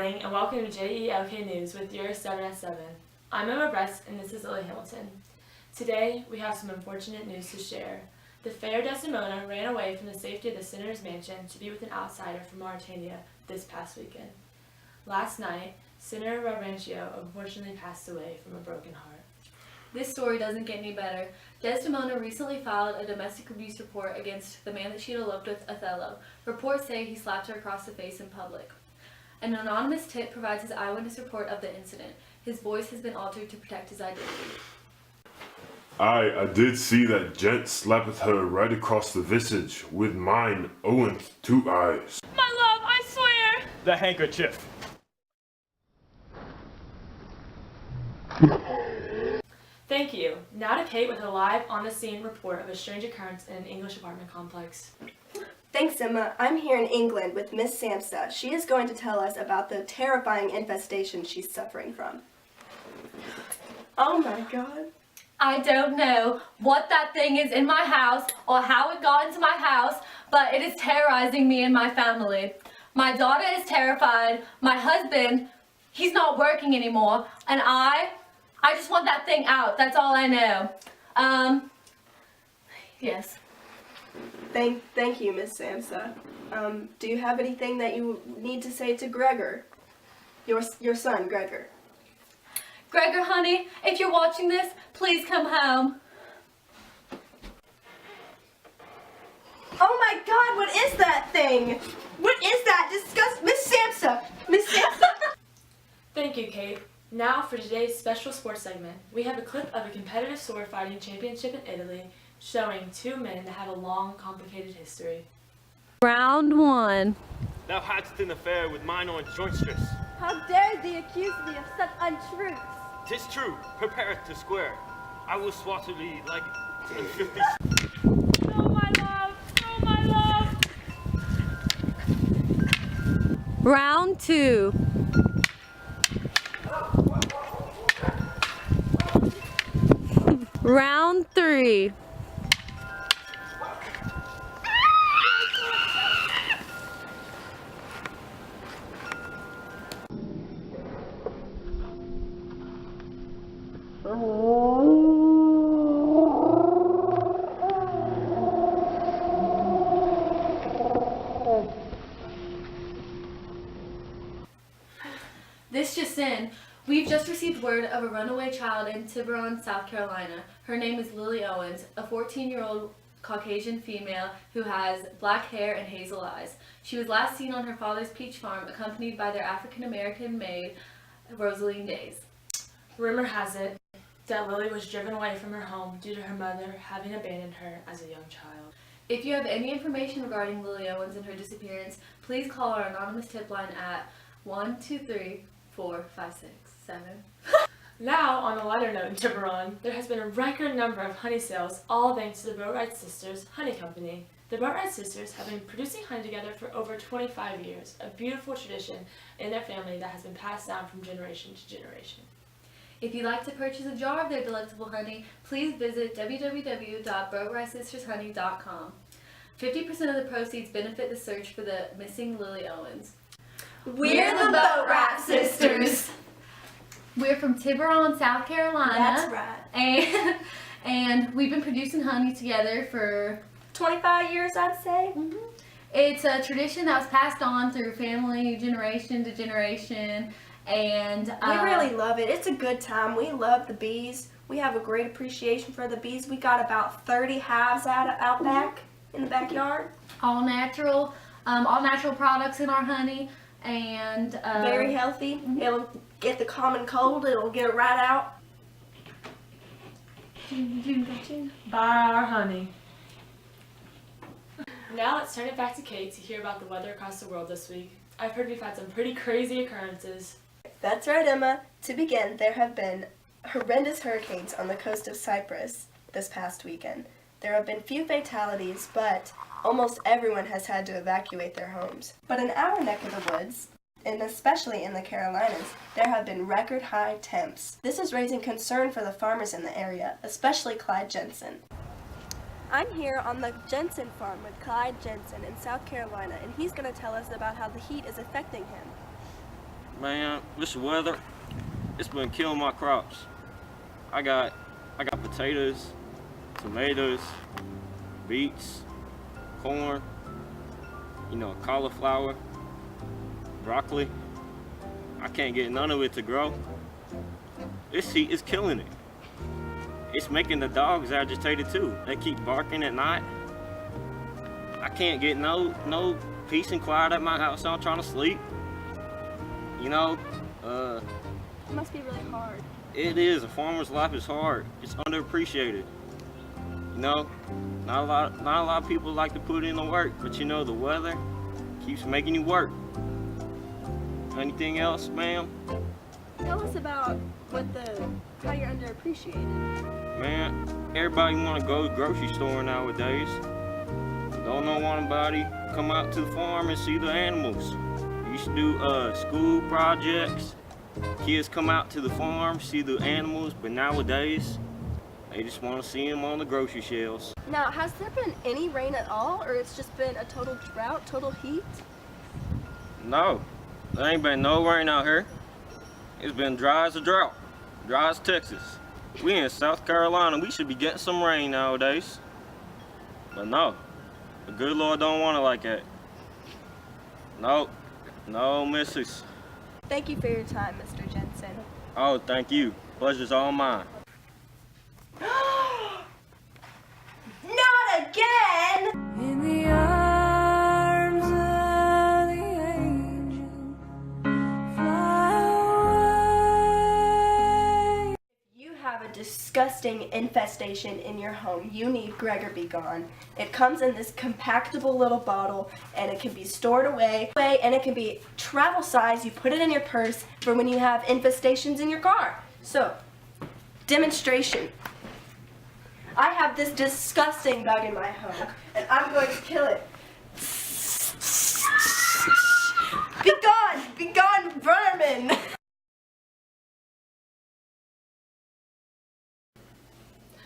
morning and welcome to JELK News with your 7 at 7. I'm Emma Brest and this is Lily Hamilton. Today we have some unfortunate news to share. The fair Desdemona ran away from the safety of the senator's mansion to be with an outsider from Mauritania this past weekend. Last night, Senator Rabrancio unfortunately passed away from a broken heart. This story doesn't get any better. Desdemona recently filed a domestic abuse report against the man that she had eloped with, Othello. Reports say he slapped her across the face in public. An anonymous tip provides his eyewitness report of the incident. His voice has been altered to protect his identity. I did see that gent slapped her right across the visage, with mine owent 2 eyes. My love, I swear! The handkerchief. Thank you. Now to Kate with a live on-the-scene report of a strange occurrence in an English apartment complex. Thanks, Emma. I'm here in England with Miss Samsa. She is going to tell us about the terrifying infestation she's suffering from. Oh my god. I don't know what that thing is in my house or how it got into my house, but it is terrorizing me and my family. My daughter is terrified. My husband, he's not working anymore, and I just want that thing out. That's all I know. Yes. Thank you, Miss Samsa. Do you have anything that you need to say to Gregor? Your son, Gregor. Gregor, honey, if you're watching this, please come home. Oh my god, what is that thing? What is that? Disgust, Miss Samsa! Miss Samsa! Thank you, Kate. Now for today's special sports segment. We have a clip of a competitive sword fighting championship in Italy showing 2 men that have a long, complicated history. Round 1. Thou hadst an affair with mine own joinstress. How dare thee accuse me of such untruths? 'Tis true, prepare it to square. I will slaughter thee like 50. No, my love! No, my love! Round 2. Round 3. This just in. We've just received word of a runaway child in Tiburon, South Carolina. Her name is Lily Owens, a 14-year-old Caucasian female who has black hair and hazel eyes. She was last seen on her father's peach farm, accompanied by their African-American maid, Rosaline Days. Rumor has it that Lily was driven away from her home due to her mother having abandoned her as a young child. If you have any information regarding Lily Owens and her disappearance, please call our anonymous tip line at 123-456-7. Now, on a lighter note in Tiburon, there has been a record number of honey sales, all thanks to the Boatwright Sisters Honey Company. The Boatwright Sisters have been producing honey together for over 25 years, a beautiful tradition in their family that has been passed down from generation to generation. If you'd like to purchase a jar of their delectable honey, please visit www.boatwrightsistershoney.com. 50% of the proceeds benefit the search for the missing Lily Owens. We're the Boatwright Sisters! We're from Tiburon, South Carolina. That's right. And we've been producing honey together for 25 years, I'd say. It's a tradition that was passed on through family, generation to generation, and We really love it. It's a good time. We love the bees. We have a great appreciation for the bees. We got about 30 hives out back in the backyard. all natural products in our honey, and Very healthy. It'll get the common cold. It'll get it right out. Buy our honey. Now let's turn it back to Kate to hear about the weather across the world this week. I've heard we've had some pretty crazy occurrences. That's right, Emma. To begin, there have been horrendous hurricanes on the coast of Cyprus this past weekend. There have been few fatalities, but almost everyone has had to evacuate their homes. But in our neck of the woods, and especially in the Carolinas, there have been record high temps. This is raising concern for the farmers in the area, especially Clyde Jensen. I'm here on the Jensen farm with Clyde Jensen in South Carolina, and he's going to tell us about how the heat is affecting him. Man, this weather, it's been killing my crops. I got potatoes, tomatoes, beets, corn, cauliflower, broccoli. I can't get none of it to grow. This heat is killing it. It's making the dogs agitated too. They keep barking at night. I can't get no peace and quiet at my house. I'm trying to sleep. It must be really hard. It is. A farmer's life is hard. It's underappreciated. Not a lot of people like to put in the work, but the weather keeps making you work. Anything else, ma'am? Tell us about how you're underappreciated. Man, everybody want to go to the grocery store nowadays. Don't know anybody come out to the farm and see the animals. We used to do school projects. Kids come out to the farm, see the animals, but nowadays, they just want to see them on the grocery shelves. Now, has there been any rain at all, or it's just been a total drought, total heat? No, there ain't been no rain out here. It's been dry as a drought, dry as Texas. We in South Carolina, we should be getting some rain nowadays. But no, the good Lord don't want it like that. No, missus. Thank you for your time, Mr. Jensen. Oh, thank you. Pleasure's all mine. Not again! In the arms of the angel, fly away. You have a disgusting infestation in your home. You need Gregor Be Gone. It comes in this compactable little bottle, and it can be stored away, and it can be travel size. You put it in your purse for when you have infestations in your car. So, demonstration. I have this disgusting bug in my home, and I'm going to kill it. Be gone, vermin!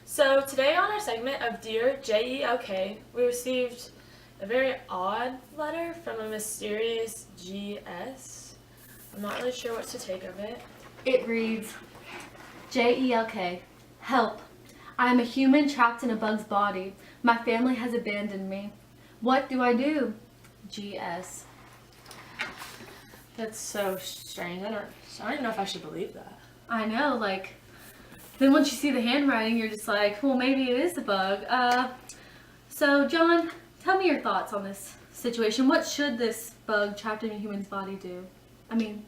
So today on our segment of Dear JELK, we received a very odd letter from a mysterious GS. I'm not really sure what to take of it. It reads, JELK, help. I am a human trapped in a bug's body. My family has abandoned me. What do I do? GS. That's so strange. I don't even know if I should believe that. I know, then once you see the handwriting, you're just like, well, maybe it is a bug. So, John, tell me your thoughts on this situation. What should this bug trapped in a human's body do? I mean...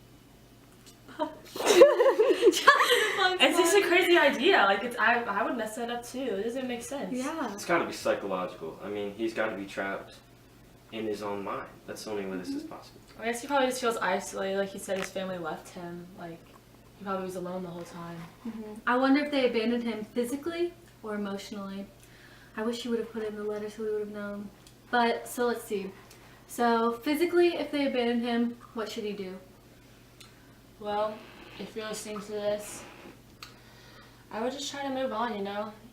It's just a crazy idea. I would mess that up too. It doesn't make sense. Yeah. It's got to be psychological. I mean, he's got to be trapped in his own mind. That's the only way this is possible. I guess he probably just feels isolated. Like he said, his family left him. He probably was alone the whole time. I wonder if they abandoned him physically or emotionally. I wish you would have put it in the letter so we would have known. But, so let's see. So, physically, if they abandoned him, what should he do? Well, if you're listening to this, I would just try to move on,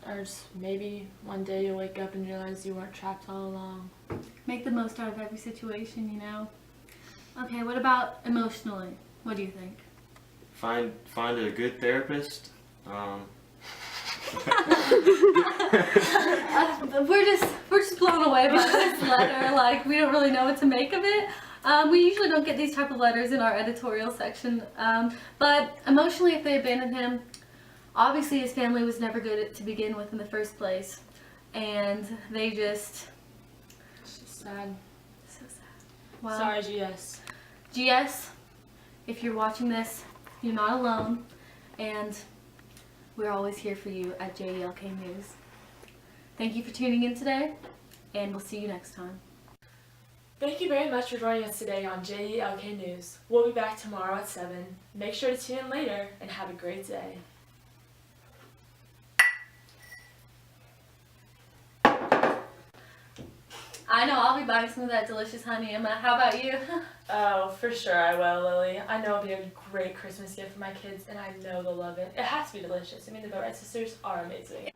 Or just maybe one day you'll wake up and realize you weren't trapped all along. Make the most out of every situation, Okay, what about emotionally? What do you think? Find a good therapist. We're just blown away by this letter. We don't really know what to make of it. We usually don't get these type of letters in our editorial section. But emotionally, if they abandoned him, obviously his family was never good to begin with in the first place, and they just... It's just sad. So sad. Well, Sorry, GS. GS, if you're watching this, you're not alone, and we're always here for you at JELK News. Thank you for tuning in today, and we'll see you next time. Thank you very much for joining us today on JELK News. We'll be back tomorrow at 7. Make sure to tune in later, and have a great day. I know, I'll be buying some of that delicious honey, Emma. How about you? Oh, for sure I will, Lily. I know it'll be a great Christmas gift for my kids, and I know they'll love it. It has to be delicious. I mean, the Red Sisters are amazing.